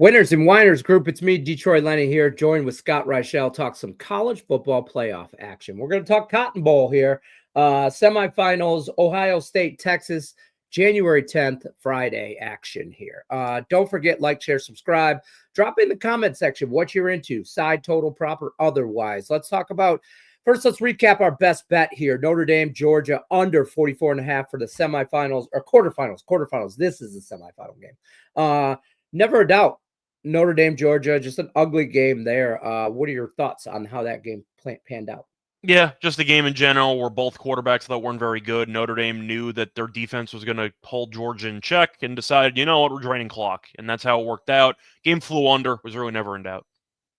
Winners and Whiners group, it's me, Detroit Lenny here, joined with Scott Reichel, talk some college football playoff action. We're going to talk Cotton Bowl here, semifinals, Ohio State, Texas, January 10th, Friday action here. Don't forget, like, share, subscribe. Drop in the comment section what you're into, side, total, proper, otherwise. Let's talk about, first, let's recap our best bet here. Notre Dame, Georgia, under 44.5 for the semifinals, or quarterfinals. This is the semifinal game. Never a doubt. Notre Dame, Georgia, just an ugly game there. What are your thoughts on how that game panned out? Yeah, just the game in general where both quarterbacks that weren't very good. Notre Dame knew that their defense was going to hold Georgia in check and decided, you know what, we're draining clock. And that's how it worked out. Game flew under, was really never in doubt.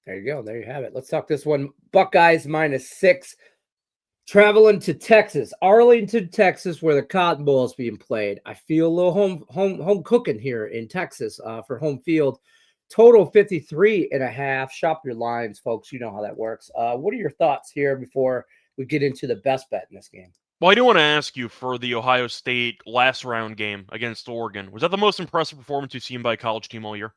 There you go. There you have it. Let's talk this one. Buckeyes -6. Traveling to Texas, Arlington, Texas, where the Cotton Bowl is being played. I feel a little home cooking here in Texas for home field. Total 53.5. Shop your lines, folks. You know how that works. What are your thoughts here before we get into the best bet in this game? Well, I do want to ask you for the Ohio State last round game against Oregon. Was that the most impressive performance you've seen by a college team all year?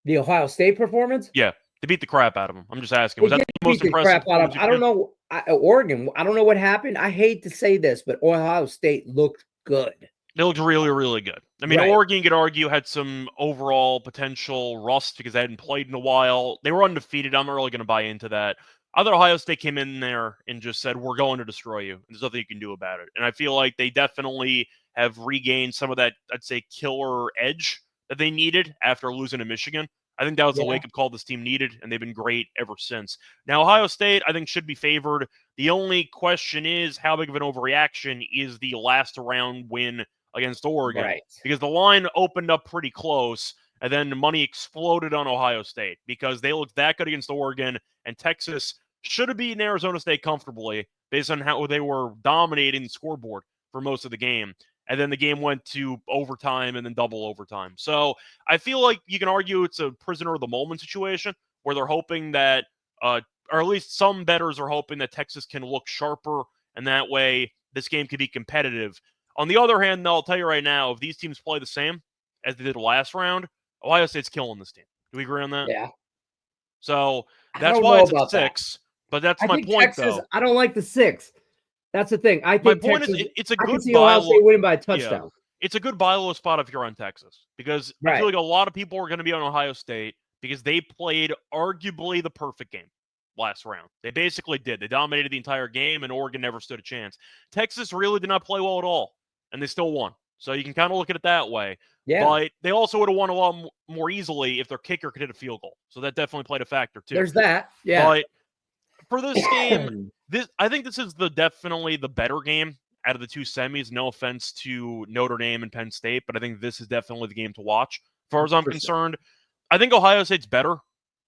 The Ohio State performance? Yeah, they beat the crap out of them. I'm just asking. They Was that did the most beat the impressive crap out of. performance I don't know. Oregon. I don't know what happened. I hate to say this, but Ohio State looked good. They looked really, really good. I mean, Right. Oregon, you could argue, had some overall potential rust because they hadn't played in a while. They were undefeated. I'm not really going to buy into that. I thought Ohio State came in there and just said, we're going to destroy you. There's nothing you can do about it. And I feel like they definitely have regained some of that, I'd say, killer edge that they needed after losing to Michigan. I think that was the Yeah. wake-up call this team needed, and they've been great ever since. Now, Ohio State, I think, should be favored. The only question is, how big of an overreaction is the last round win against Oregon? Right. Because the line opened up pretty close, and then the money exploded on Ohio State because they looked that good against Oregon, and Texas should have beaten Arizona State comfortably based on how they were dominating the scoreboard for most of the game. And then the game went to overtime and then double overtime. So I feel like you can argue it's a prisoner of the moment situation where they're hoping that, or at least some bettors are hoping that Texas can look sharper, and that way this game could be competitive. On the other hand, though, I'll tell you right now, if these teams play the same as they did last round, Ohio State's killing this team. Do we agree on that? Yeah. So I that's don't why know it's at about that. 6. But that's I my think point, Texas. though. I don't like the 6. That's the thing. I My think point Texas. is, it's a I can good see buy Ohio low. State winning by a Yeah, touchdown. it's a good buy low spot if you're on Texas because I Right. feel like a lot of people are going to be on Ohio State because they played arguably the perfect game last round. They basically did. They dominated the entire game, and Oregon never stood a chance. Texas really did not play well at all, and they still won. So you can kind of look at it that way. Yeah. But they also would have won a lot more easily if their kicker could hit a field goal. So that definitely played a factor too. There's that. Yeah. But for this game, I think this is definitely the better game out of the two semis. No offense to Notre Dame and Penn State, but I think this is definitely the game to watch. As far as I'm concerned, I think Ohio State's better.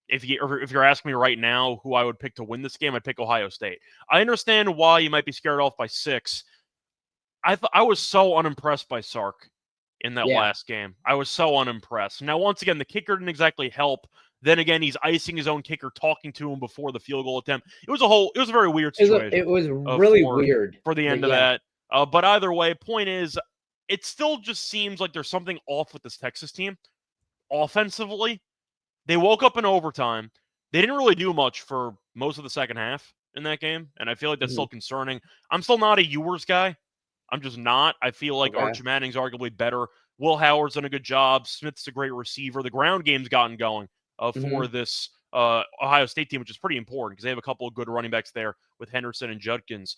If you're asking me right now who I would pick to win this game, I'd pick Ohio State. I understand why you might be scared off by 6. I was so unimpressed by Sark in that last game. I was so unimpressed. Now, once again, the kicker didn't exactly help. Then again, he's icing his own kicker, talking to him before the field goal attempt. It was a very weird situation. It was really weird for the end of that. But either way, point is, it still just seems like there's something off with this Texas team. Offensively, they woke up in overtime. They didn't really do much for most of the second half in that game, and I feel like that's still concerning. I'm still not a Ewers guy. I'm just not. I feel like Archie Manning's arguably better. Will Howard's done a good job. Smith's a great receiver. The ground game's gotten going for this Ohio State team, which is pretty important because they have a couple of good running backs there with Henderson and Judkins.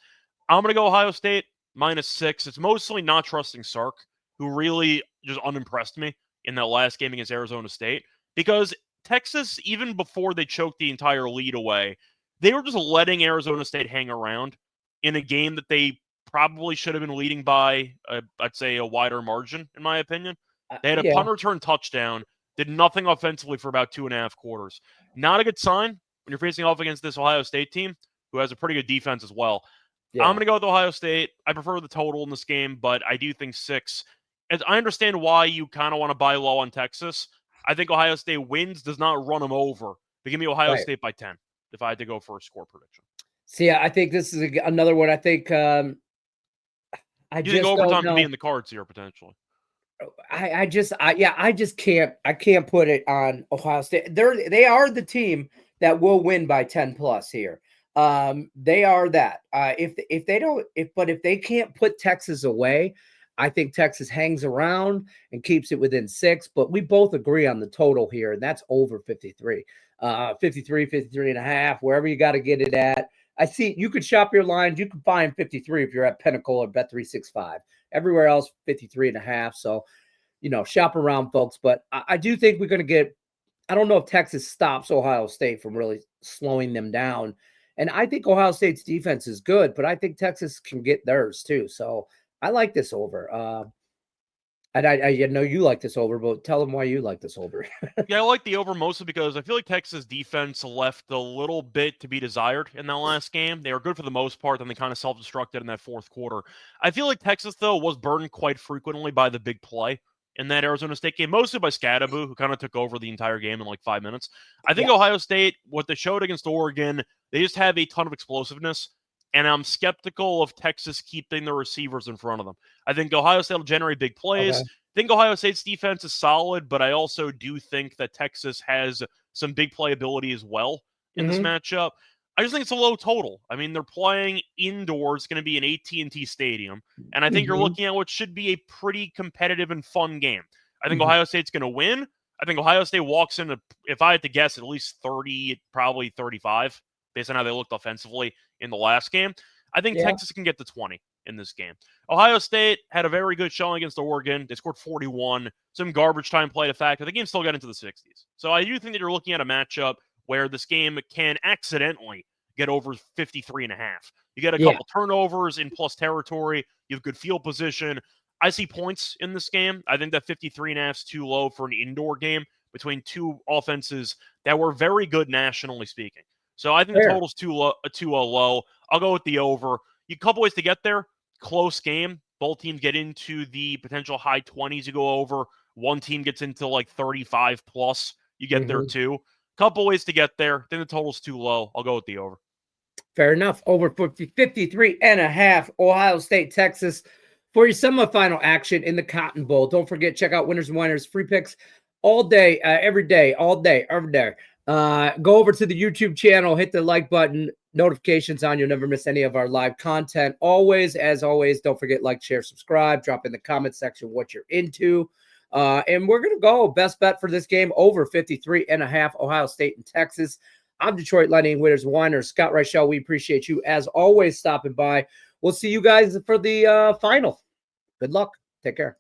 I'm going to go Ohio State -6. It's mostly not trusting Sark, who really just unimpressed me in that last game against Arizona State, because Texas, even before they choked the entire lead away, they were just letting Arizona State hang around in a game that they probably should have been leading by, I'd say, a wider margin, in my opinion. They had a punt return touchdown, did nothing offensively for about 2.5 quarters. Not a good sign when you're facing off against this Ohio State team, who has a pretty good defense as well. Yeah. I'm going to go with Ohio State. I prefer the total in this game, but I do think 6. As I understand why you kind of want to buy low on Texas. I think Ohio State wins, does not run them over. But give me Ohio State by 10 if I had to go for a score prediction. See, I think this is another one. I think I think overtime could be in the cards here potentially. I just can't put it on Ohio State. They are the team that will win by 10 plus here. They are that. If they can't put Texas away, I think Texas hangs around and keeps it within 6, but we both agree on the total here, and that's over 53. 53 and a half, wherever you got to get it at. I see you could shop your lines. You can find 53 if you're at Pinnacle or Bet365. Everywhere else, 53 and a half. So, shop around, folks. But I do think we're going to get, I don't know if Texas stops Ohio State from really slowing them down. And I think Ohio State's defense is good, but I think Texas can get theirs too. So I like this over. And I know you like this over, but tell them why you like this over. Yeah, I like the over mostly because I feel like Texas defense left a little bit to be desired in that last game. They were good for the most part, then they kind of self-destructed in that fourth quarter. I feel like Texas, though, was burdened quite frequently by the big play in that Arizona State game, mostly by Scadaboo, who kind of took over the entire game in like 5 minutes. I think Ohio State, what they showed against Oregon, they just have a ton of explosiveness, and I'm skeptical of Texas keeping the receivers in front of them. I think Ohio State will generate big plays. Okay. I think Ohio State's defense is solid, but I also do think that Texas has some big playability as well in this matchup. I just think it's a low total. I mean, they're playing indoors, going to be an AT&T Stadium, and I think you're looking at what should be a pretty competitive and fun game. I think Ohio State's going to win. I think Ohio State walks into, if I had to guess, at least 30, probably 35, based on how they looked offensively in the last game. I think Texas can get to 20 in this game. Ohio State had a very good showing against Oregon. They scored 41. Some garbage time played a factor. The game still got into the 60s. So I do think that you're looking at a matchup where this game can accidentally get over 53 and a half. You get a couple turnovers in plus territory. You have good field position. I see points in this game. I think that 53 and a half is too low for an indoor game between two offenses that were very good nationally speaking. So I think the total's too low. I'll go with the over. A couple ways to get there. Close game. Both teams get into the potential high 20s. You go over. One team gets into like 35 plus. You get there too. Couple ways to get there. I think the total's too low. I'll go with the over. Fair enough. Over 53 and a half. Ohio State, Texas. For your semifinal action in the Cotton Bowl. Don't forget, check out Winners and Whiners. Free picks all day, every day, all day, every day. Go over to the YouTube channel, hit the like button, notifications on. You'll never miss any of our live content. As always, don't forget, like, share, subscribe, drop in the comment section what you're into. And we're going to go best bet for this game over 53 and a half, Ohio State and Texas. I'm Detroit Lenny, Winners and Whiners. Scott Reichel, we appreciate you as always stopping by. We'll see you guys for the final. Good luck. Take care.